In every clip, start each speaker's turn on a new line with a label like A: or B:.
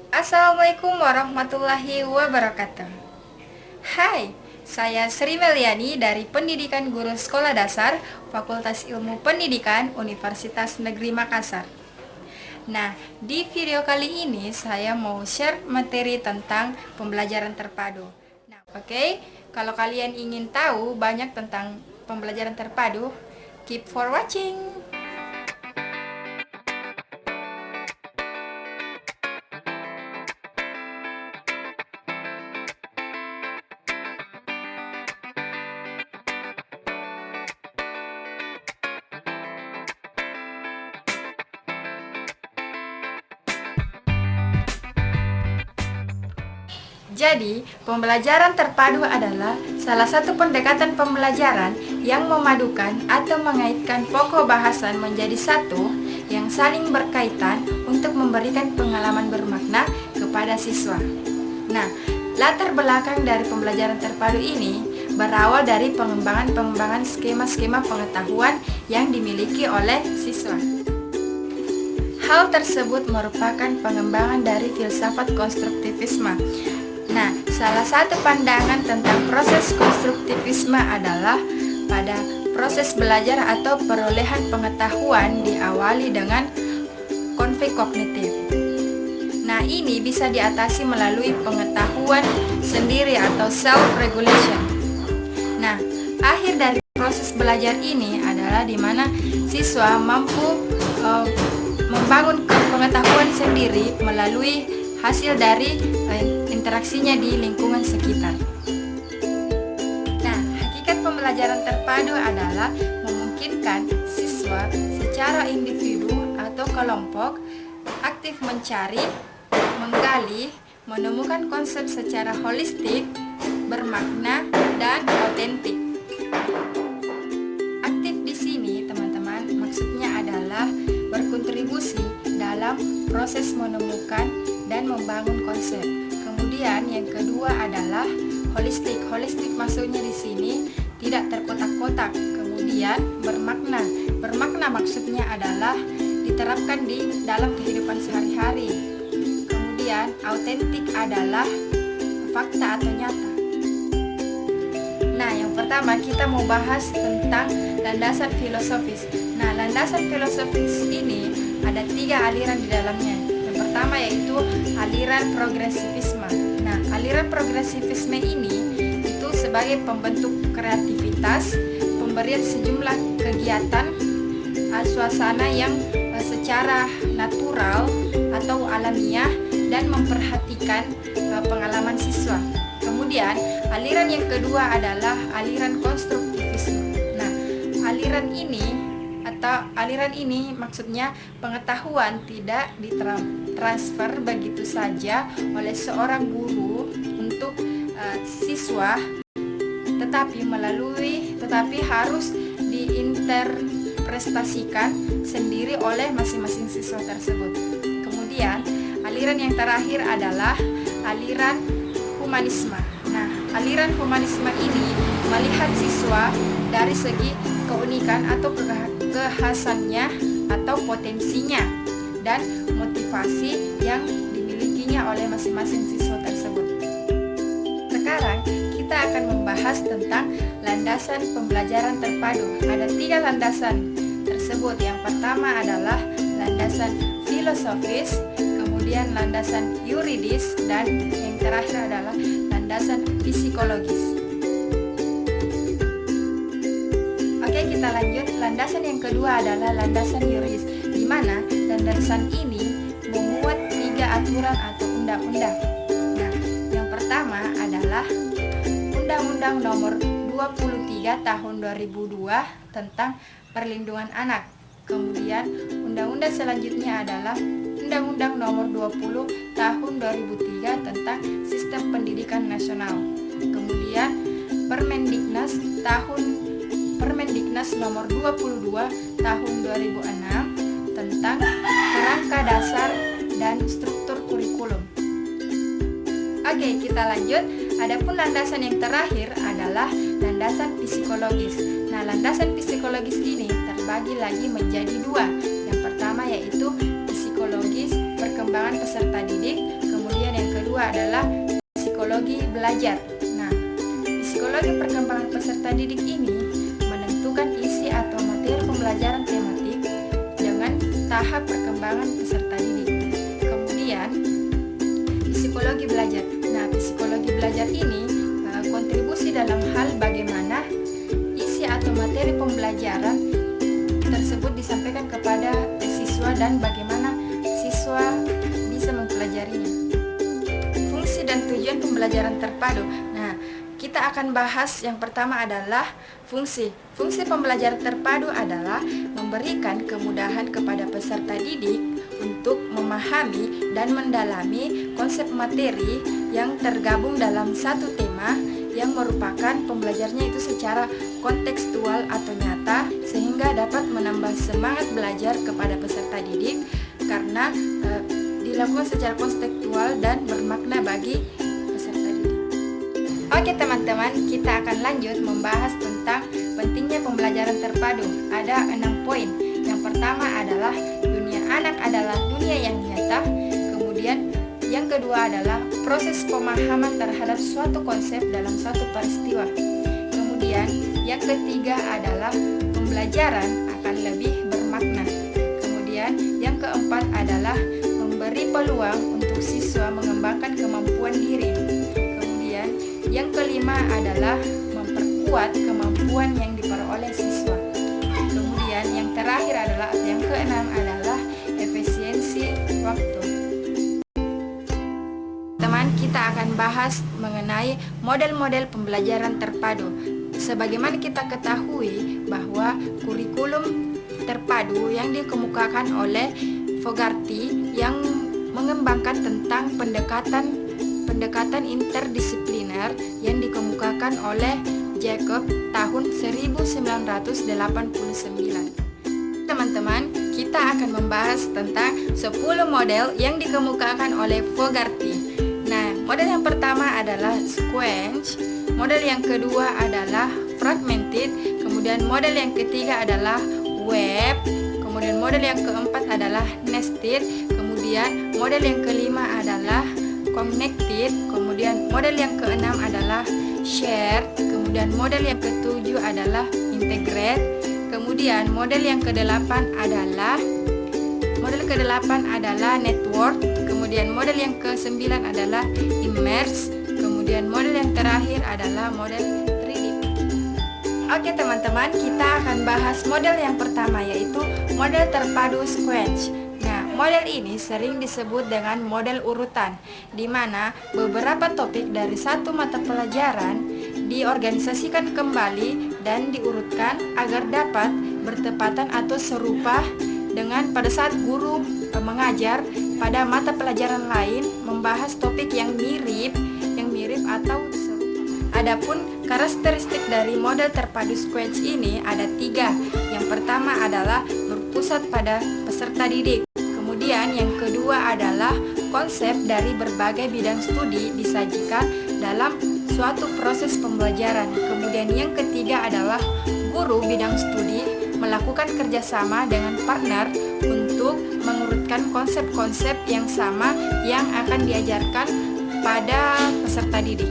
A: Assalamualaikum warahmatullahi wabarakatuh. Hai, saya Sri Meliani dari Pendidikan Guru Sekolah Dasar Fakultas Ilmu Pendidikan Universitas Negeri Makassar. Nah, di video kali ini saya mau share materi tentang pembelajaran terpadu. Nah, oke, kalau kalian ingin tahu banyak tentang pembelajaran terpadu, keep for watching. Jadi, pembelajaran terpadu adalah salah satu pendekatan pembelajaran yang memadukan atau mengaitkan pokok bahasan menjadi satu yang saling berkaitan untuk memberikan pengalaman bermakna kepada siswa. Nah, latar belakang dari pembelajaran terpadu ini berawal dari pengembangan skema-skema pengetahuan yang dimiliki oleh siswa. Hal tersebut merupakan pengembangan dari filsafat konstruktivisme. Nah, salah satu pandangan tentang proses konstruktivisme adalah pada proses belajar atau perolehan pengetahuan diawali dengan konflik kognitif. Nah, ini bisa diatasi melalui pengetahuan sendiri atau self-regulation. Nah, akhir dari proses belajar ini adalah di mana siswa mampu membangun pengetahuan sendiri melalui hasil dari interaksinya di lingkungan sekitar. Nah, hakikat pembelajaran terpadu adalah memungkinkan siswa secara individu atau kelompok aktif mencari, menggali, menemukan konsep secara holistik, bermakna, dan otentik. Aktif di sini, teman-teman, maksudnya adalah berkontribusi dalam proses menemukan dan membangun konsep. Kemudian yang kedua adalah holistik. Holistik maksudnya di sini tidak terkotak-kotak. Kemudian bermakna. Bermakna maksudnya adalah diterapkan di dalam kehidupan sehari-hari. Kemudian autentik adalah fakta atau nyata. Nah, yang pertama kita mau bahas tentang landasan filosofis. Nah, landasan filosofis ini ada 3 aliran di dalamnya. Pertama yaitu aliran progresivisme. Nah, aliran progresivisme ini itu sebagai pembentuk kreativitas, pemberian sejumlah kegiatan suasana yang secara natural atau alamiah dan memperhatikan pengalaman siswa. Kemudian, aliran yang kedua adalah aliran konstruktivisme. Nah, aliran ini maksudnya pengetahuan tidak ditransfer begitu saja oleh seorang guru untuk siswa, tetapi harus diinterpretasikan sendiri oleh masing-masing siswa tersebut. Kemudian, aliran yang terakhir adalah aliran humanisme. Nah, aliran humanisme ini melihat siswa dari segi keunikan atau kekhasannya atau potensinya dan motivasi yang dimilikinya oleh masing-masing siswa tersebut. Sekarang kita akan membahas tentang landasan pembelajaran terpadu. Ada 3 landasan tersebut. Yang pertama adalah landasan filosofis, kemudian landasan yuridis, dan yang terakhir adalah landasan psikologis. Oke, kita lanjut. Landasan yang kedua adalah landasan yuridis, di mana landasan ini memuat 3 aturan atau undang-undang. Nah, yang pertama adalah Undang-Undang Nomor 23 Tahun 2002 tentang Perlindungan Anak. Kemudian, undang-undang selanjutnya adalah Undang-Undang Nomor 20 Tahun 2003 tentang Sistem Pendidikan Nasional. Kemudian, Permendiknas Nomor 22 Tahun 2006 tentang Kerangka Dasar dan Struktur Kurikulum. Oke, kita lanjut. Adapun landasan yang terakhir adalah landasan psikologis. Nah, landasan psikologis ini terbagi lagi menjadi 2. Yang pertama yaitu psikologis perkembangan peserta didik, yang kedua adalah psikologi belajar. Nah, psikologi perkembangan peserta didik ini menentukan isi atau materi pembelajaran tematik dengan tahap perkembangan peserta didik. Kemudian, psikologi belajar. Nah, psikologi belajar ini kontribusi dalam hal bagaimana isi atau materi pembelajaran tersebut disampaikan kepada siswa dan bagaimana siswa bisa mempelajarinya. Fungsi dan tujuan pembelajaran terpadu. Nah, kita akan bahas yang pertama adalah fungsi. Fungsi pembelajaran terpadu adalah memberikan kemudahan kepada peserta didik untuk memahami dan mendalami konsep materi yang tergabung dalam satu tema yang merupakan pembelajarnya itu secara kontekstual atau nyata, sehingga dapat menambah semangat belajar kepada peserta didik karena dilakukan secara kontekstual dan bermakna bagi peserta didik. Oke teman-teman, kita akan lanjut membahas tentang pentingnya pembelajaran terpadu. Ada 6 poin. Yang pertama adalah dunia anak adalah dunia yang nyata. Kemudian yang kedua adalah proses pemahaman terhadap suatu konsep dalam suatu peristiwa. Kemudian yang ketiga adalah pembelajaran akan lebih bermakna. Kemudian yang keempat adalah memberi peluang untuk siswa mengembangkan kemampuan diri. Kemudian yang kelima adalah memperkuat kemampuan yang diperoleh siswa. Kemudian yang terakhir adalah yang keenam adalah efisiensi waktu. Kita akan bahas mengenai model-model pembelajaran terpadu. Sebagaimana kita ketahui bahwa kurikulum terpadu yang dikemukakan oleh Fogarty yang mengembangkan tentang pendekatan interdisipliner yang dikemukakan oleh Jacob tahun 1989. Teman-teman, kita akan membahas tentang 10 model yang dikemukakan oleh Fogarty. Nah, model yang pertama adalah sequence, model yang kedua adalah fragmented, kemudian model yang ketiga adalah web, kemudian model yang keempat adalah nested, kemudian model yang kelima adalah connected, kemudian model yang keenam adalah shared, kemudian model yang ketujuh adalah integrate, kemudian model yang kedelapan adalah network, kemudian model yang ke-9 adalah immerse, kemudian model yang terakhir adalah model 3D. Oke teman-teman, kita akan bahas model yang pertama, yaitu model terpadu sequence. Nah, model ini sering disebut dengan model urutan, di mana beberapa topik dari satu mata pelajaran diorganisasikan kembali dan diurutkan agar dapat bertepatan atau serupa dengan pada saat guru mengajar pada mata pelajaran lain membahas topik yang mirip atau serupa. Adapun karakteristik dari model terpadu sequence ini ada 3. Yang pertama adalah berpusat pada peserta didik. Kemudian yang kedua adalah konsep dari berbagai bidang studi disajikan dalam suatu proses pembelajaran. Kemudian yang ketiga adalah guru bidang studi melakukan kerjasama dengan partner untuk mengurutkan konsep-konsep yang sama yang akan diajarkan pada peserta didik.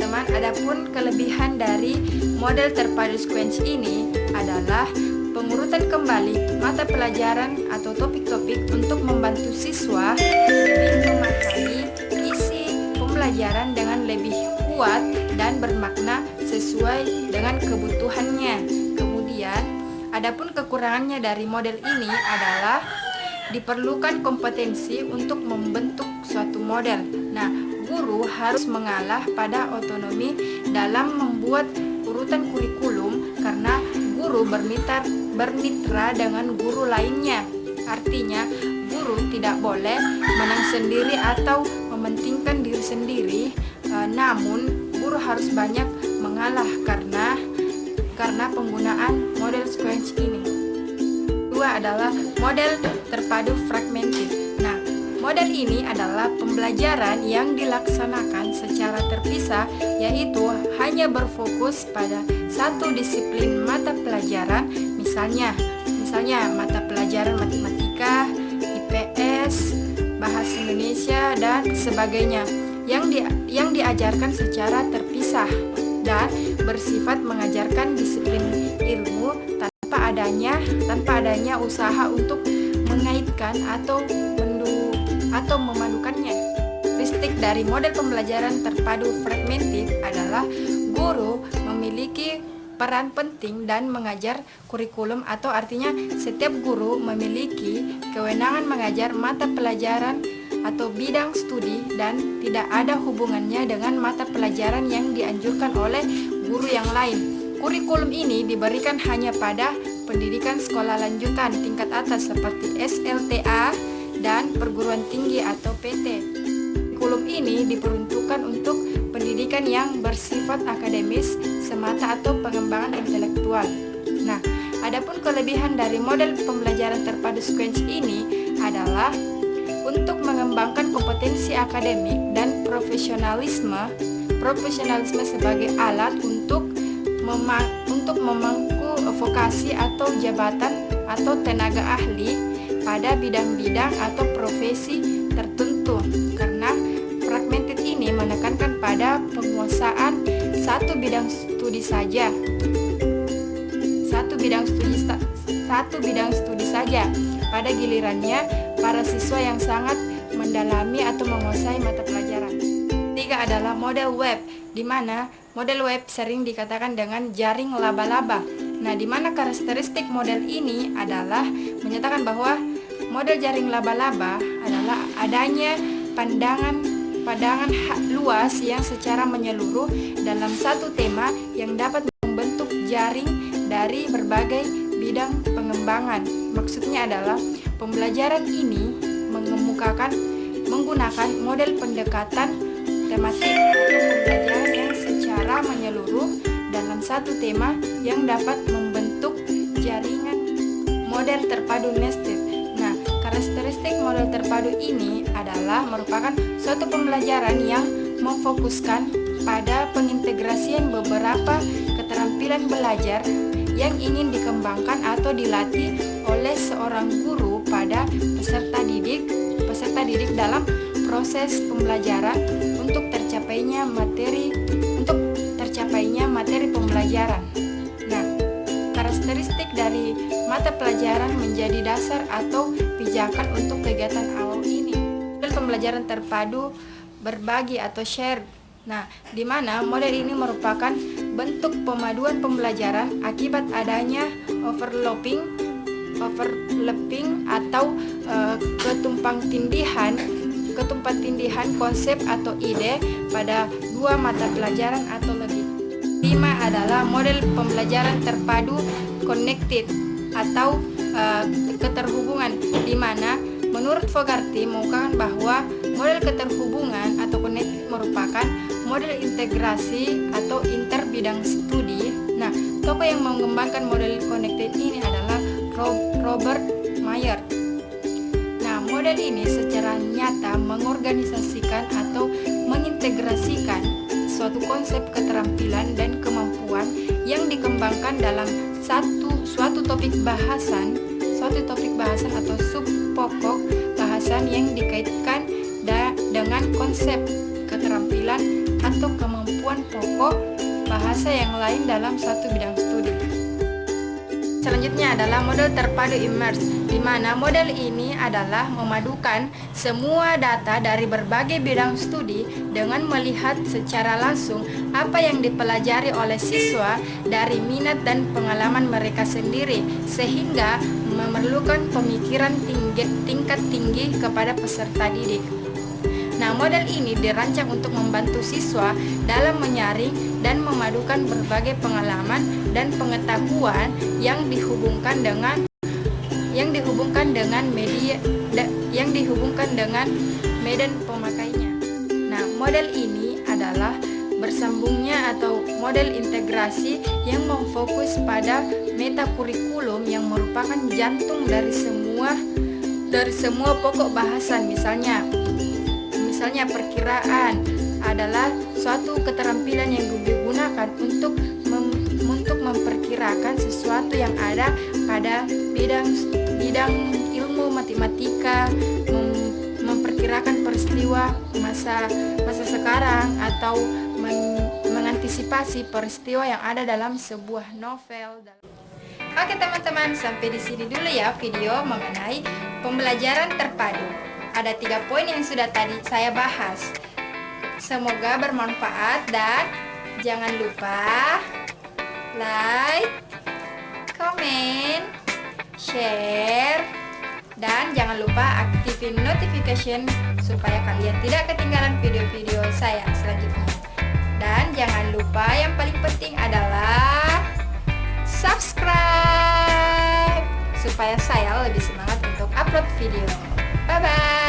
A: Teman, adapun kelebihan dari model terpadu sequence ini adalah pengurutan kembali mata pelajaran atau topik-topik untuk membantu siswa lebih memahami isi pembelajaran dengan lebih kuat dan bermakna sesuai dengan kebutuhannya. Adapun kekurangannya dari model ini adalah diperlukan kompetensi untuk membentuk suatu model. Nah, guru harus mengalah pada otonomi dalam membuat urutan kurikulum karena guru bermitra dengan guru lainnya. Artinya, guru tidak boleh menang sendiri atau mementingkan diri sendiri, namun guru harus banyak mengalah karena penggunaan model sequence ini. Kedua adalah model terpadu fragmented. Nah, model ini adalah pembelajaran yang dilaksanakan secara terpisah, yaitu hanya berfokus pada satu disiplin mata pelajaran, misalnya mata pelajaran matematika, IPS, bahasa Indonesia, dan sebagainya yang diajarkan secara terpisah dan bersifat mengajarkan disiplin ilmu tanpa adanya usaha untuk mengaitkan atau memadukannya. Karakteristik dari model pembelajaran terpadu fragmentif adalah guru memiliki peran penting dan mengajar kurikulum, atau artinya setiap guru memiliki kewenangan mengajar mata pelajaran atau bidang studi dan tidak ada hubungannya dengan mata pelajaran yang dianjurkan oleh guru yang lain. Kurikulum ini diberikan hanya pada pendidikan sekolah lanjutan tingkat atas seperti SLTA dan perguruan tinggi atau PT. Kurikulum ini diperuntukkan untuk pendidikan yang bersifat akademis semata atau pengembangan intelektual. Nah, adapun kelebihan dari model pembelajaran terpadu sequence ini adalah untuk mengembangkan kompetensi akademik dan profesionalisme sebagai alat untuk memangku vokasi atau jabatan atau tenaga ahli pada bidang-bidang atau profesi tertentu, karena fragmented ini menekankan pada penguasaan satu bidang studi saja. Pada gilirannya, para siswa yang sangat mendalami atau menguasai mata pelajaran. Ketiga adalah model web, di mana model web sering dikatakan dengan jaring laba-laba. Nah, di mana karakteristik model ini adalah menyatakan bahwa model jaring laba-laba adalah adanya pandangan luas yang secara menyeluruh dalam satu tema yang dapat membentuk jaring dari berbagai bidang pengembangan. Maksudnya adalah pembelajaran ini menggunakan model pendekatan tematik atau pembelajaran yang secara menyeluruh dalam satu tema yang dapat membentuk jaringan model terpadu nested. Nah, karakteristik model terpadu ini adalah merupakan suatu pembelajaran yang memfokuskan pada pengintegrasian beberapa keterampilan belajar yang ingin dikembangkan atau dilatih oleh seorang guru pada peserta didik dalam proses pembelajaran untuk tercapainya materi pembelajaran. Nah, karakteristik dari mata pelajaran menjadi dasar atau pijakan untuk kegiatan awal ini. Model pembelajaran terpadu berbagi atau share. Nah, di mana model ini merupakan bentuk pemaduan pembelajaran akibat adanya overlapping atau ketumpang tindihan konsep atau ide pada dua mata pelajaran atau lebih. 5 adalah model pembelajaran terpadu connected atau keterhubungan, di mana menurut Fogarty mengungkapkan bahwa model keterhubungan atau connected merupakan model integrasi atau inter bidang studi. Nah, tokoh yang mengembangkan model connected ini adalah Robert Mayer. Nah, model ini secara nyata mengorganisasikan atau mengintegrasikan suatu konsep keterampilan dan kemampuan yang dikembangkan dalam suatu topik bahasan atau subpokok bahasan yang dikaitkan dengan konsep keterampilan atau kemampuan pokok bahasa yang lain dalam satu bidang studi. Selanjutnya adalah model terpadu immerse, di mana model ini adalah memadukan semua data dari berbagai bidang studi dengan melihat secara langsung apa yang dipelajari oleh siswa dari minat dan pengalaman mereka sendiri, sehingga memerlukan pemikiran tingkat tinggi kepada peserta didik. Nah, model ini dirancang untuk membantu siswa dalam menyaring dan memadukan berbagai pengalaman dan pengetahuan yang dihubungkan dengan medan pemakainya. Nah, model ini adalah bersambungnya atau model integrasi yang memfokus pada metakurikulum yang merupakan jantung dari semua pokok bahasan. Misalnya perkiraan adalah suatu keterampilan yang digunakan untuk memperkirakan sesuatu yang ada pada bidang ilmu matematika, memperkirakan peristiwa masa sekarang atau mengantisipasi peristiwa yang ada dalam sebuah novel. Oke teman-teman, sampai di sini dulu ya video mengenai pembelajaran terpadu. Ada 3 poin yang sudah tadi saya bahas. Semoga bermanfaat dan jangan lupa like, comment, share, dan jangan lupa aktifin notification supaya kalian tidak ketinggalan video-video saya selanjutnya. Dan jangan lupa yang paling penting adalah subscribe supaya saya lebih semangat untuk upload video. Bye bye.